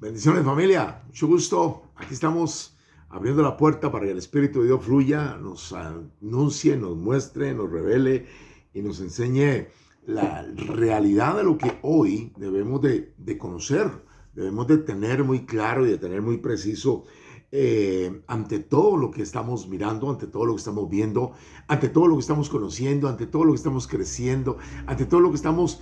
Bendiciones, familia, mucho gusto. Aquí estamos abriendo la puerta para que el Espíritu de Dios fluya, nos anuncie, nos muestre, nos revele y nos enseñe la realidad de lo que hoy debemos de conocer, debemos de tener muy claro y de tener muy preciso ante todo lo que estamos mirando, ante todo lo que estamos viendo, ante todo lo que estamos conociendo, ante todo lo que estamos creciendo, ante todo lo que estamos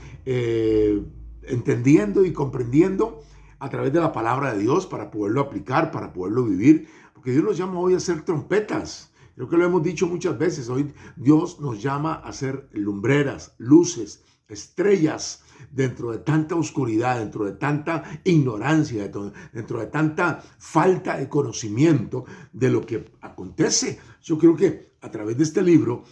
entendiendo y comprendiendo a través de la palabra de Dios para poderlo aplicar, para poderlo vivir, porque Dios nos llama hoy a ser trompetas. Creo que lo hemos dicho muchas veces. Hoy Dios nos llama a ser lumbreras, luces, estrellas dentro de tanta oscuridad, dentro de tanta ignorancia, dentro de tanta falta de conocimiento de lo que acontece. Yo creo que a través de este libro,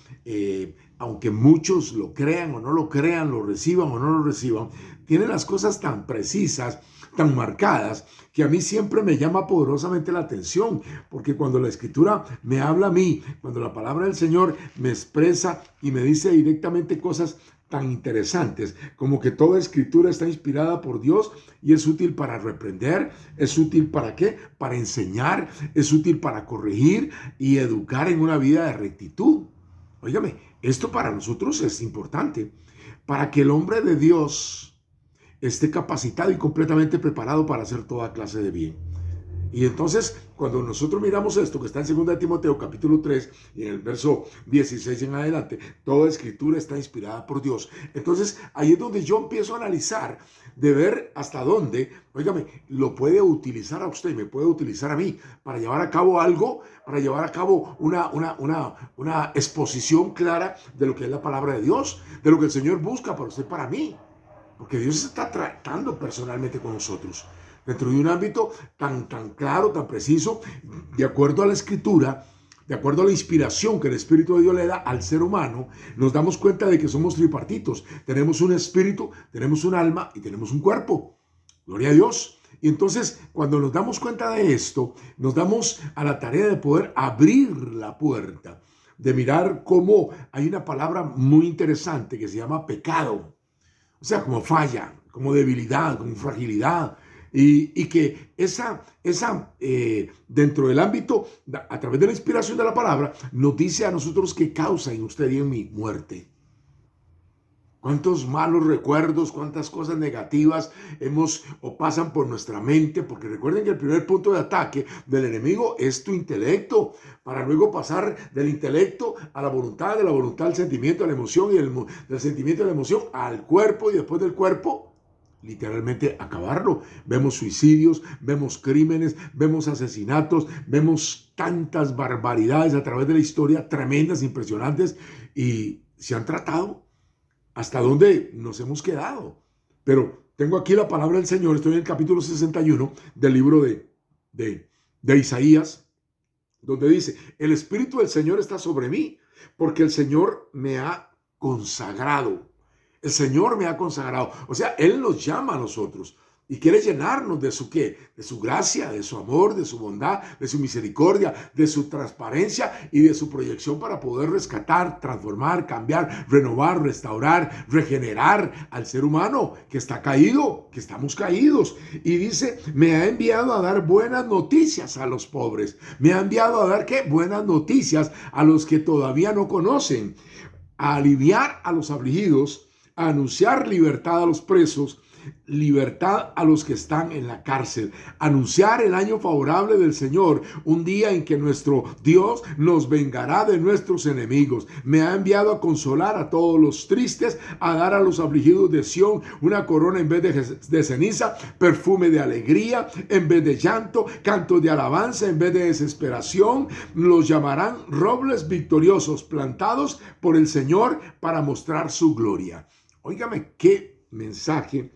aunque muchos lo crean o no lo crean, lo reciban o no lo reciban, tiene las cosas tan precisas, tan marcadas, que a mí siempre me llama poderosamente la atención, porque cuando la Escritura me habla a mí, cuando la palabra del Señor me expresa y me dice directamente cosas tan interesantes, como que toda Escritura está inspirada por Dios y es útil para reprender, es útil para ¿qué? Para enseñar, es útil para corregir y educar en una vida de rectitud. Óigame, esto para nosotros es importante, para que el hombre de Dios esté capacitado y completamente preparado para hacer toda clase de bien. Y entonces, cuando nosotros miramos esto, que está en 2 Timoteo capítulo 3, y en el verso 16 en adelante, toda escritura está inspirada por Dios. Entonces, ahí es donde yo empiezo a analizar, de ver hasta dónde, óigame, lo puede utilizar a usted, me puede utilizar a mí, para llevar a cabo algo, para llevar a cabo una exposición clara de lo que es la palabra de Dios, de lo que el Señor busca para usted, para mí. Porque Dios está tratando personalmente con nosotros dentro de un ámbito tan claro, tan preciso, de acuerdo a la Escritura, de acuerdo a la inspiración que el Espíritu de Dios le da al ser humano. Nos damos cuenta de que somos tripartitos. Tenemos un espíritu, tenemos un alma y tenemos un cuerpo. Gloria a Dios. Y entonces, cuando nos damos cuenta de esto, nos damos a la tarea de poder abrir la puerta, de mirar cómo hay una palabra muy interesante que se llama pecado. O sea, como falla, como debilidad, como fragilidad. Y que dentro del ámbito, a través de la inspiración de la palabra, nos dice a nosotros que causa en usted y en mí muerte. ¿Cuántos malos recuerdos, cuántas cosas negativas pasan por nuestra mente? Porque recuerden que el primer punto de ataque del enemigo es tu intelecto, para luego pasar del intelecto a la voluntad, de la voluntad al sentimiento, a la emoción, y del sentimiento a la emoción al cuerpo, y después del cuerpo, literalmente acabarlo. Vemos suicidios, vemos crímenes, vemos asesinatos, vemos tantas barbaridades a través de la historia, tremendas, impresionantes, y se han tratado. ¿Hasta dónde nos hemos quedado? Pero tengo aquí la palabra del Señor. Estoy en el capítulo 61 del libro de Isaías, donde dice: el Espíritu del Señor está sobre mí, porque el Señor me ha consagrado. El Señor me ha consagrado. O sea, Él nos llama a nosotros y quiere llenarnos de su ¿qué? De su gracia, de su amor, de su bondad, de su misericordia, de su transparencia y de su proyección para poder rescatar, transformar, cambiar, renovar, restaurar, regenerar al ser humano que está caído, que estamos caídos. Y dice: me ha enviado a dar buenas noticias a los pobres. Me ha enviado a dar ¿qué? Buenas noticias a los que todavía no conocen, a aliviar a los afligidos, a anunciar libertad a los presos, libertad a los que están en la cárcel, anunciar el año favorable del Señor, un día en que nuestro Dios nos vengará de nuestros enemigos. Me ha enviado a consolar a todos los tristes, a dar a los afligidos de Sión una corona en vez de ceniza, perfume de alegría en vez de llanto, cantos de alabanza en vez de desesperación. Los llamarán robles victoriosos, plantados por el Señor para mostrar su gloria. Óigame, qué mensaje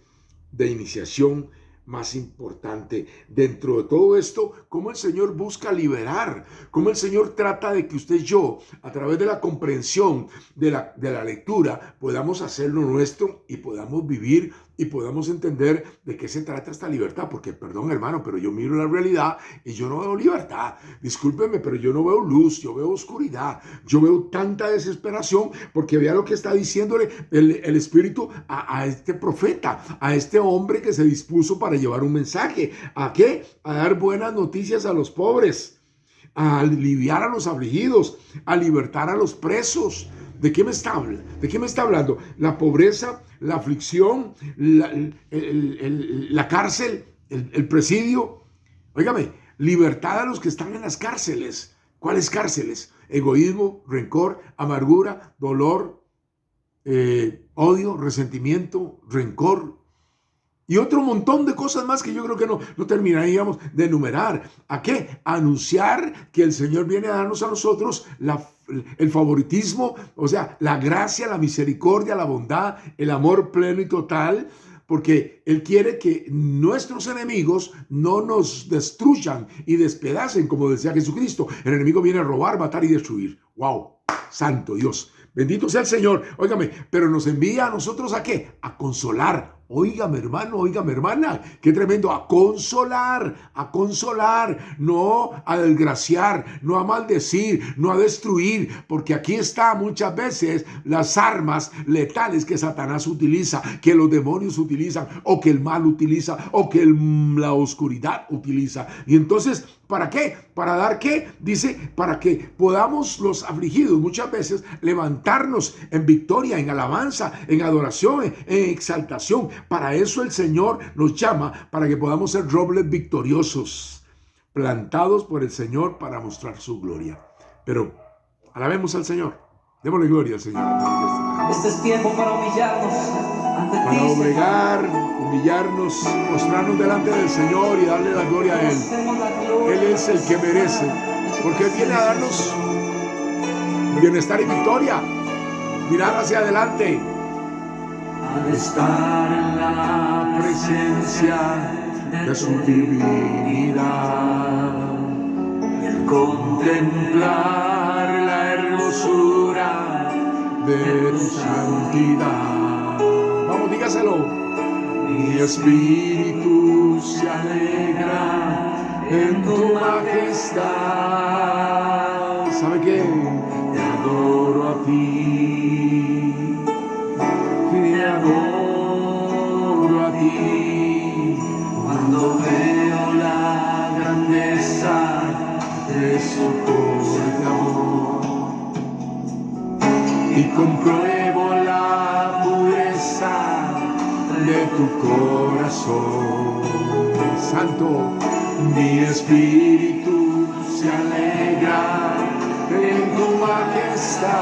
de iniciación más importante dentro de todo esto, cómo el Señor busca liberar, cómo el Señor trata de que usted y yo, a través de la comprensión de la lectura, podamos hacerlo nuestro y podamos vivir y podamos entender de qué se trata esta libertad, porque perdón hermano, pero yo miro la realidad y yo no veo libertad. Discúlpeme, pero yo no veo luz, yo veo oscuridad, yo veo tanta desesperación, porque vea lo que está diciéndole el Espíritu a este profeta, a este hombre que se dispuso para llevar un mensaje. ¿A qué? A dar buenas noticias a los pobres, a aliviar a los afligidos, a libertar a los presos. ¿De qué me está hablando? ¿De qué me está hablando? La pobreza, la aflicción, la cárcel, el presidio. Óigame, libertad a los que están en las cárceles. ¿Cuáles cárceles? Egoísmo, rencor, amargura, dolor, odio, resentimiento, rencor. Y otro montón de cosas más que yo creo que no terminaríamos de enumerar. ¿A qué? A anunciar que el Señor viene a darnos a nosotros el favoritismo, o sea, la gracia, la misericordia, la bondad, el amor pleno y total, porque Él quiere que nuestros enemigos no nos destruyan y despedacen, como decía Jesucristo. El enemigo viene a robar, matar y destruir. ¡Wow! Santo Dios. Bendito sea el Señor. Óigame, pero nos envía a nosotros ¿a qué? A consolar. Óigame hermano, óigame hermana, qué tremendo, a consolar, no a desgraciar, no a maldecir, no a destruir, porque aquí está muchas veces las armas letales que Satanás utiliza, que los demonios utilizan, o que el mal utiliza, o que la oscuridad utiliza. Y entonces, ¿para qué? ¿Para dar qué? Dice, para que podamos los afligidos muchas veces levantarnos en victoria, en alabanza, en adoración, en exaltación. Para eso el Señor nos llama, para que podamos ser robles victoriosos, plantados por el Señor para mostrar su gloria. Pero alabemos al Señor. Démosle gloria al Señor. Este es tiempo para humillarnos ante ti. Para obligar, humillarnos, mostrarnos delante del Señor y darle la gloria a Él. Él es el que merece, porque Él viene a darnos bienestar y victoria. Mirar hacia adelante. Al estar en la presencia de su divinidad y al contemplar la hermosura de tu santidad. Vamos, dígaselo. Mi espíritu se alegra en tu majestad. ¿Sabe qué? Te adoro a ti. Te adoro a ti. Cuando veo la grandeza de su amor y compruebo la pureza de tu corazón. Santo, Mi espíritu se alegra en tu majestad.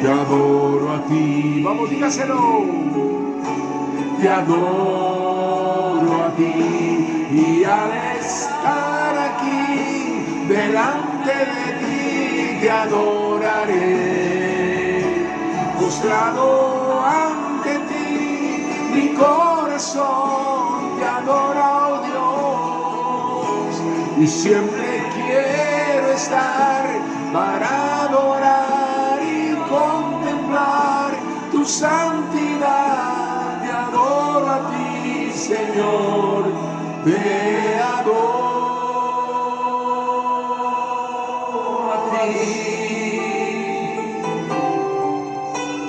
Te adoro a ti. vamos, dígaselo. Te adoro a ti. Y al estar aquí delante de ti te adoraré. Postrado ante ti, mi corazón te adora, oh Dios. Y siempre quiero estar para adorar y contemplar tu santidad. Te adoro a ti, Señor, te adoro a ti.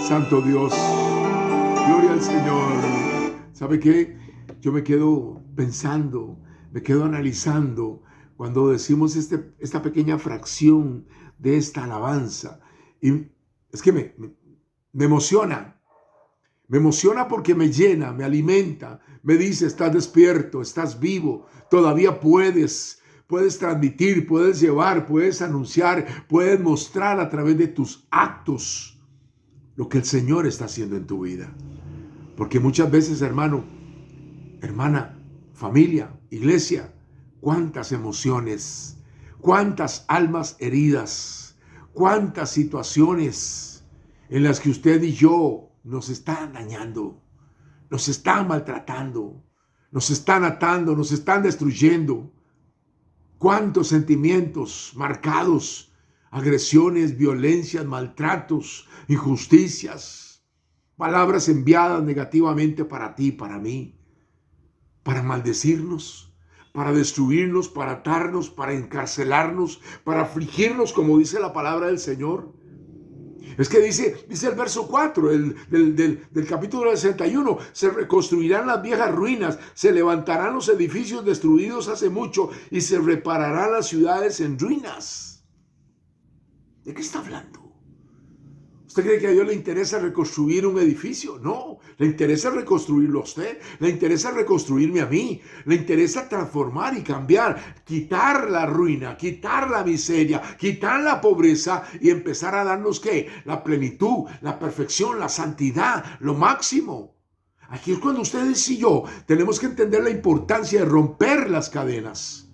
Santo Dios, gloria al Señor. ¿Sabe qué? Yo me quedo pensando, me quedo analizando cuando decimos esta pequeña fracción de esta alabanza. Y es que me emociona. Me emociona porque me llena, me alimenta, me dice, estás despierto, estás vivo, todavía puedes transmitir, puedes llevar, puedes anunciar, puedes mostrar a través de tus actos lo que el Señor está haciendo en tu vida. Porque muchas veces, hermano, hermana, familia, iglesia, cuántas emociones, cuántas almas heridas, cuántas situaciones en las que usted y yo nos están dañando, nos están maltratando, nos están atando, nos están destruyendo. Cuántos sentimientos marcados, agresiones, violencias, maltratos, injusticias. palabras enviadas negativamente para ti, para mí, para maldecirnos, para destruirnos, para atarnos, para encarcelarnos, para afligirnos, como dice la palabra del Señor. Es que dice el verso 4 del capítulo 61, se reconstruirán las viejas ruinas, se levantarán los edificios destruidos hace mucho y se repararán las ciudades en ruinas. ¿De qué está hablando? ¿Usted cree que a Dios le interesa reconstruir un edificio? No, le interesa reconstruirlo a usted, le interesa reconstruirme a mí, le interesa transformar y cambiar, quitar la ruina, quitar la miseria, quitar la pobreza y empezar a darnos ¿qué? La plenitud, la perfección, la santidad, lo máximo. Aquí es cuando ustedes y yo tenemos que entender la importancia de romper las cadenas,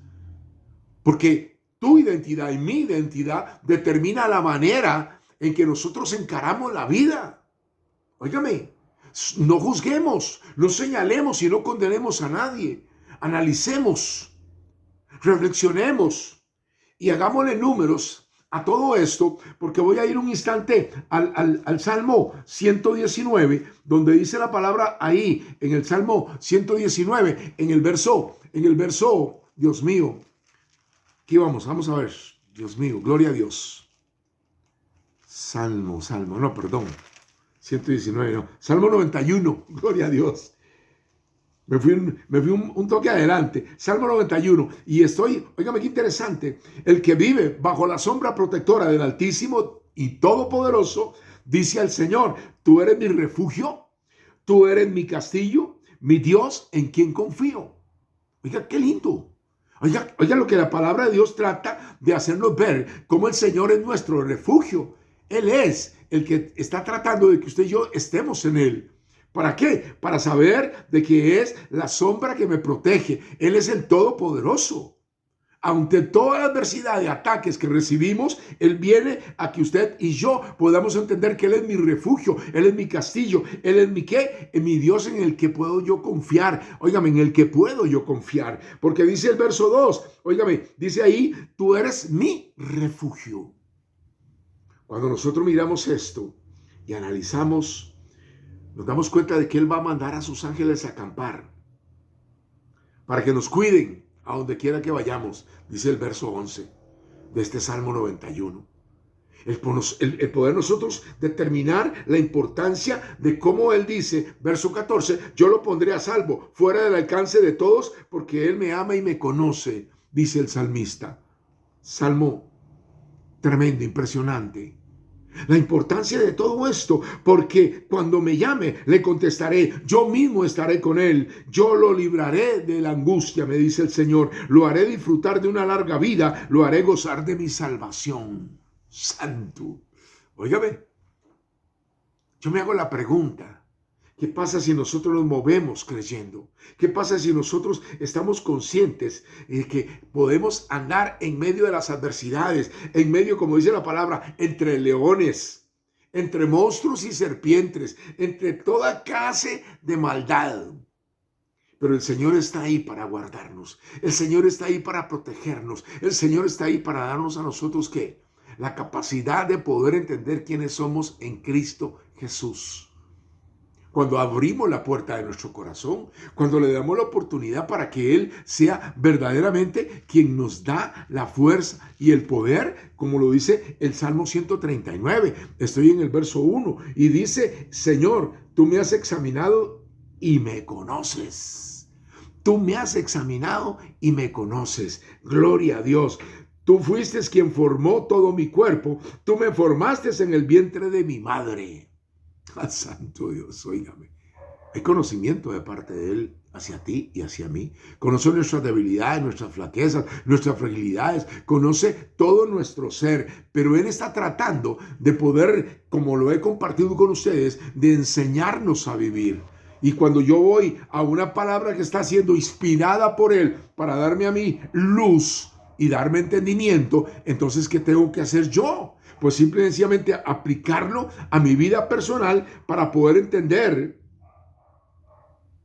porque tu identidad y mi identidad determina la manera en que nosotros encaramos la vida. Óigame, no juzguemos, no señalemos y no condenemos a nadie. Analicemos, reflexionemos y hagámosle números a todo esto, porque voy a ir un instante al Salmo 119, donde dice la palabra ahí, en el Salmo 119, en el verso, Dios mío, aquí vamos a ver, Dios mío, gloria a Dios. Salmo, 119, no, Salmo 91, gloria a Dios. Me fui un toque adelante, Salmo 91, y óigame qué interesante, el que vive bajo la sombra protectora del Altísimo y Todopoderoso, dice al Señor, tú eres mi refugio, tú eres mi castillo, mi Dios en quien confío. Oiga, qué lindo. Oiga lo que la palabra de Dios trata de hacernos ver, cómo el Señor es nuestro refugio. Él es el que está tratando de que usted y yo estemos en Él. ¿Para qué? Para saber de que es la sombra que me protege. Él es el Todopoderoso. Ante toda la adversidad de ataques que recibimos, Él viene a que usted y yo podamos entender que Él es mi refugio, Él es mi castillo, Él es mi ¿qué? Mi Dios en el que puedo yo confiar. Óigame, en el que puedo yo confiar. Porque dice el verso 2, óigame, dice ahí, tú eres mi refugio. Cuando nosotros miramos esto y analizamos, nos damos cuenta de que Él va a mandar a sus ángeles a acampar para que nos cuiden a donde quiera que vayamos, dice el verso 11 de este Salmo 91. El poder nosotros determinar la importancia de cómo Él dice, verso 14, yo lo pondré a salvo, fuera del alcance de todos, porque Él me ama y me conoce, dice el salmista. Salmo tremendo, impresionante. La importancia de todo esto, porque cuando me llame, le contestaré, yo mismo estaré con él, yo lo libraré de la angustia, me dice el Señor, lo haré disfrutar de una larga vida, lo haré gozar de mi salvación. Santo. Óigame, yo me hago la pregunta, ¿qué pasa si nosotros nos movemos creyendo? ¿Qué pasa si nosotros estamos conscientes de que podemos andar en medio de las adversidades, en medio, como dice la palabra, entre leones, entre monstruos y serpientes, entre toda clase de maldad? Pero el Señor está ahí para guardarnos. El Señor está ahí para protegernos. El Señor está ahí para darnos a nosotros, ¿qué? La capacidad de poder entender quiénes somos en Cristo Jesús. Cuando abrimos la puerta de nuestro corazón, cuando le damos la oportunidad para que Él sea verdaderamente quien nos da la fuerza y el poder, como lo dice el Salmo 139. Estoy en el verso 1 y dice, Señor, tú me has examinado y me conoces. Tú me has examinado y me conoces. Gloria a Dios. Tú fuiste quien formó todo mi cuerpo. Tú me formaste en el vientre de mi madre. Santo Dios, óigame. Hay conocimiento de parte de Él hacia ti y hacia mí. Conoce nuestras debilidades, nuestras flaquezas, nuestras fragilidades. Conoce todo nuestro ser. Pero Él está tratando de poder, como lo he compartido con ustedes, de enseñarnos a vivir. Y cuando yo voy a una palabra que está siendo inspirada por Él para darme a mí luz y darme entendimiento, entonces, ¿qué tengo que hacer yo? Pues simple y sencillamente aplicarlo a mi vida personal para poder entender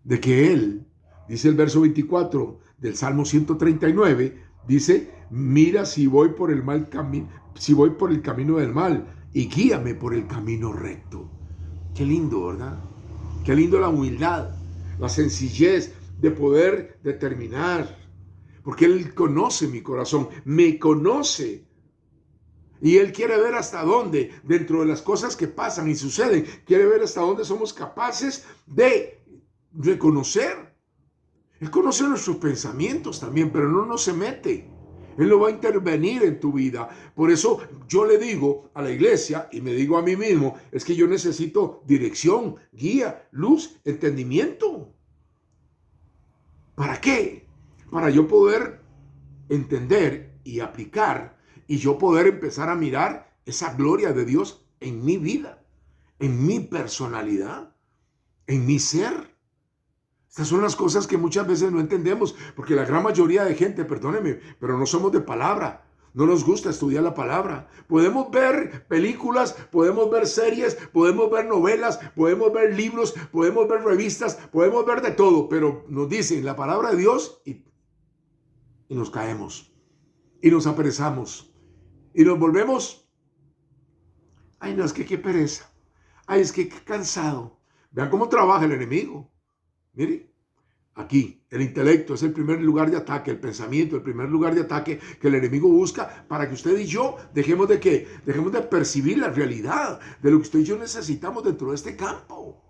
de que Él, dice el verso 24 del Salmo 139, dice, mira si voy por el mal camino, si voy por el camino del mal y guíame por el camino recto. Qué lindo, ¿verdad? Qué lindo la humildad, la sencillez de poder determinar. Porque Él conoce mi corazón, me conoce. Y Él quiere ver hasta dónde, dentro de las cosas que pasan y suceden, quiere ver hasta dónde somos capaces de reconocer. Él conoce nuestros pensamientos también, pero no se mete. Él no va a intervenir en tu vida. Por eso yo le digo a la iglesia y me digo a mí mismo, es que yo necesito dirección, guía, luz, entendimiento. ¿Para qué? Para yo poder entender y aplicar y yo poder empezar a mirar esa gloria de Dios en mi vida, en mi personalidad, en mi ser. Estas son las cosas que muchas veces no entendemos, porque la gran mayoría de gente, perdóneme, pero no somos de palabra. No nos gusta estudiar la palabra. Podemos ver películas, podemos ver series, podemos ver novelas, podemos ver libros, podemos ver revistas, podemos ver de todo, pero nos dicen la palabra de Dios y nos caemos y nos aperezamos y nos volvemos, ay no, es que qué pereza, ay es que qué cansado. Vean cómo trabaja el enemigo. Mire, aquí el intelecto es el primer lugar de ataque, el pensamiento, el primer lugar de ataque que el enemigo busca para que usted y yo dejemos de percibir la realidad de lo que usted y yo necesitamos dentro de este campo.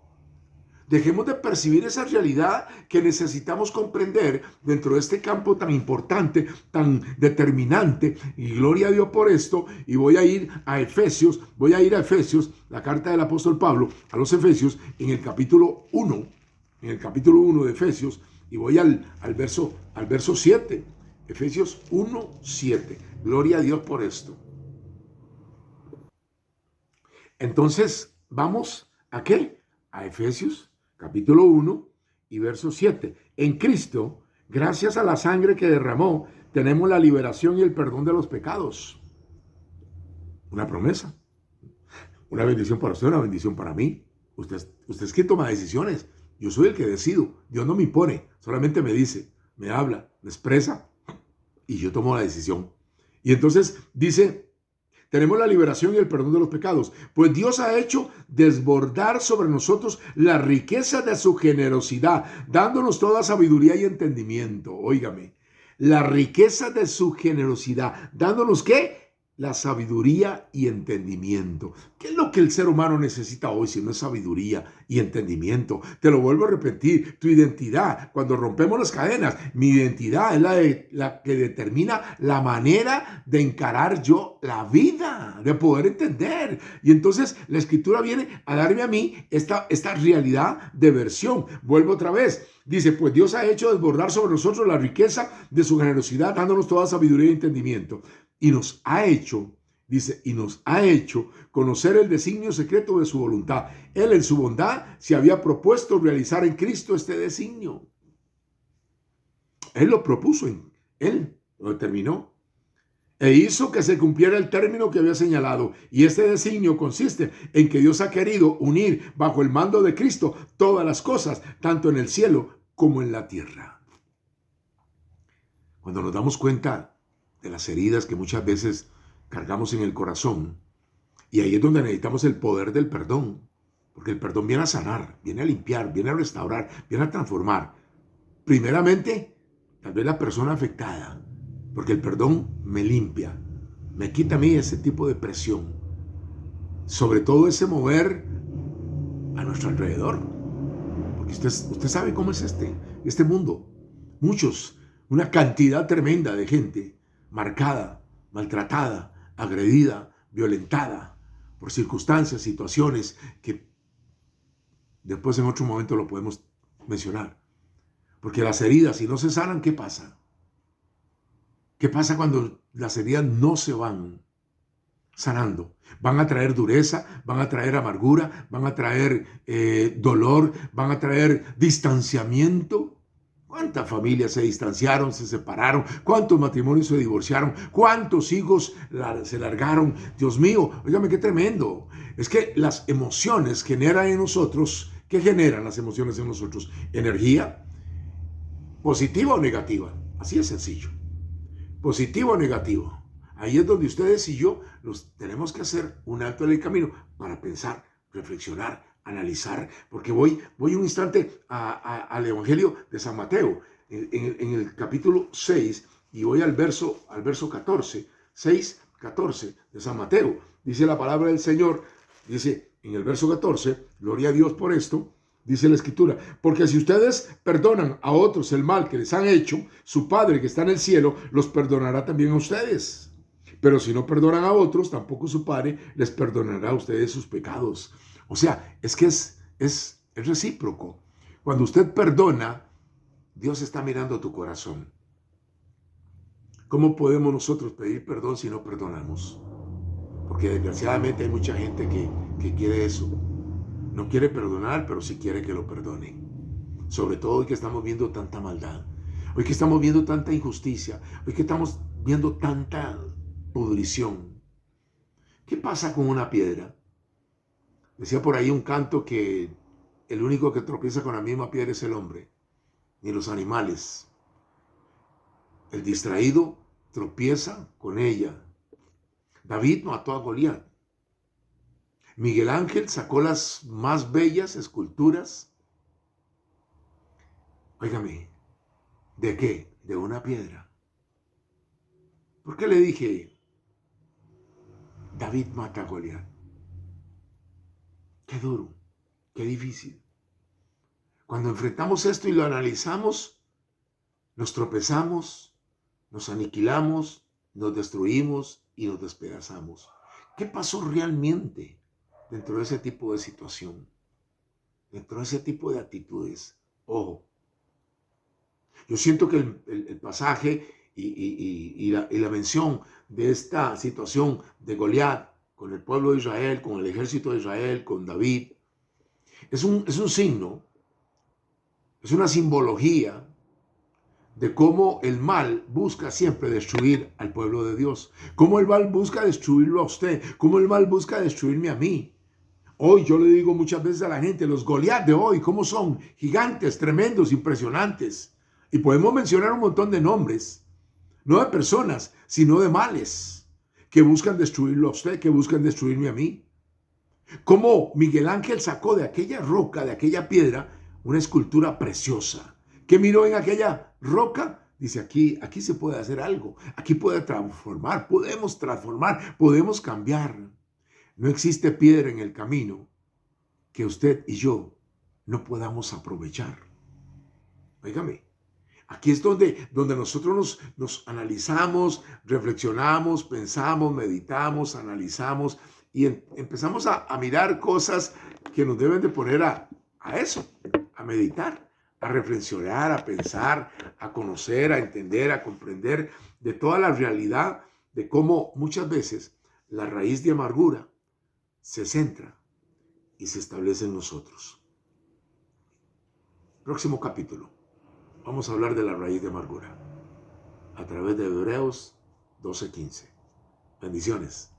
Dejemos de percibir esa realidad que necesitamos comprender dentro de este campo tan importante, tan determinante. Y gloria a Dios por esto. Y voy a ir a Efesios, la carta del apóstol Pablo a los Efesios en el capítulo 1. En el capítulo 1 de Efesios, y voy al verso 7, Efesios 1, 7. Gloria a Dios por esto. Entonces, ¿vamos a qué? A Efesios, capítulo 1 y verso 7. En Cristo, gracias a la sangre que derramó, tenemos la liberación y el perdón de los pecados. Una promesa. Una bendición para usted, una bendición para mí. Usted es quien toma decisiones. Yo soy el que decido. Dios no me impone, solamente me dice, me habla, me expresa y yo tomo la decisión. Y entonces dice, tenemos la liberación y el perdón de los pecados, pues Dios ha hecho desbordar sobre nosotros la riqueza de su generosidad, dándonos toda sabiduría y entendimiento. Óigame, la riqueza de su generosidad, dándonos ¿qué? La sabiduría y entendimiento. ¿Qué es lo que el ser humano necesita hoy si no es sabiduría y entendimiento? Te lo vuelvo a repetir, tu identidad, cuando rompemos las cadenas, mi identidad es la que determina la manera de encarar yo la vida, de poder entender. Y entonces la escritura viene a darme a mí esta realidad de versión. Vuelvo otra vez. Dice, pues Dios ha hecho desbordar sobre nosotros la riqueza de su generosidad, dándonos toda sabiduría y entendimiento. Y nos ha hecho, dice, y nos ha hecho conocer el designio secreto de su voluntad. Él en su bondad se había propuesto realizar en Cristo este designio. Él lo propuso, Él lo determinó. E hizo que se cumpliera el término que había señalado. Y este designio consiste en que Dios ha querido unir bajo el mando de Cristo todas las cosas, tanto en el cielo como en la tierra. Cuando nos damos cuenta de las heridas que muchas veces cargamos en el corazón, y ahí es donde necesitamos el poder del perdón, porque el perdón viene a sanar, viene a limpiar, viene a restaurar, viene a transformar. Primeramente, tal vez la persona afectada, porque el perdón me limpia, me quita a mí ese tipo de presión, sobre todo ese mover a nuestro alrededor, porque usted sabe cómo es este mundo. Muchos, una cantidad tremenda de gente marcada, maltratada, agredida, violentada por circunstancias, situaciones que después en otro momento lo podemos mencionar. Porque las heridas, si no se sanan, ¿qué pasa? ¿Qué pasa cuando las heridas no se van sanando? Van a traer dureza, van a traer amargura, van a traer dolor, van a traer distanciamiento. ¿Cuántas familias se distanciaron, se separaron? ¿Cuántos matrimonios se divorciaron? ¿Cuántos hijos se largaron? Dios mío, óigame qué tremendo. Es que las emociones generan en nosotros, ¿qué generan las emociones en nosotros? Energía, positiva o negativa. Así es sencillo. Positivo o negativo. Ahí es donde ustedes y yo nos tenemos que hacer un alto en el camino para pensar, reflexionar, analizar, porque voy un instante al Evangelio de San Mateo, en el capítulo 6, y voy al verso 14, 6, 14 de San Mateo. Dice la palabra del Señor, dice en el verso 14, gloria a Dios por esto, dice la Escritura, porque si ustedes perdonan a otros el mal que les han hecho, su Padre que está en el cielo los perdonará también a ustedes. Pero si no perdonan a otros, tampoco su Padre les perdonará a ustedes sus pecados. O sea, es que es recíproco. Cuando usted perdona, Dios está mirando tu corazón. ¿Cómo podemos nosotros pedir perdón si no perdonamos? Porque desgraciadamente hay mucha gente que quiere eso. No quiere perdonar, pero sí quiere que lo perdonen. Sobre todo hoy que estamos viendo tanta maldad. Hoy que estamos viendo tanta injusticia. Hoy que estamos viendo tanta pudrición. ¿Qué pasa con una piedra? Decía por ahí un canto que el único que tropieza con la misma piedra es el hombre, ni los animales. El distraído tropieza con ella. David mató a Goliat. Miguel Ángel sacó las más bellas esculturas. Óigame, ¿de qué? De una piedra. ¿Por qué le dije, David mata a Goliat? Qué duro, qué difícil. Cuando enfrentamos esto y lo analizamos, nos tropezamos, nos aniquilamos, nos destruimos y nos despedazamos. ¿Qué pasó realmente dentro de ese tipo de situación? Dentro de ese tipo de actitudes. Ojo, yo siento que el pasaje y la mención de esta situación de Goliat con el pueblo de Israel, con el ejército de Israel, con David, es un signo, es una simbología de cómo el mal busca siempre destruir al pueblo de Dios, cómo el mal busca destruirlo a usted, cómo el mal busca destruirme a mí. Hoy yo le digo muchas veces a la gente, los Goliat de hoy, ¿cómo son? Gigantes, tremendos, impresionantes. Y podemos mencionar un montón de nombres, no de personas, sino de males, que buscan destruirlo a usted, que buscan destruirme a mí. Cómo Miguel Ángel sacó de aquella roca, de aquella piedra, una escultura preciosa. ¿Qué miró en aquella roca? Dice, aquí se puede hacer algo, aquí puede transformar, podemos cambiar. No existe piedra en el camino que usted y yo no podamos aprovechar. Óigame, aquí es donde nosotros nos analizamos, reflexionamos, pensamos, meditamos, analizamos y empezamos a mirar cosas que nos deben de poner a eso, a meditar, a reflexionar, a pensar, a conocer, a entender, a comprender de toda la realidad de cómo muchas veces la raíz de amargura se centra y se establece en nosotros. Próximo capítulo. Vamos a hablar de la raíz de amargura a través de Hebreos 12:15. Bendiciones.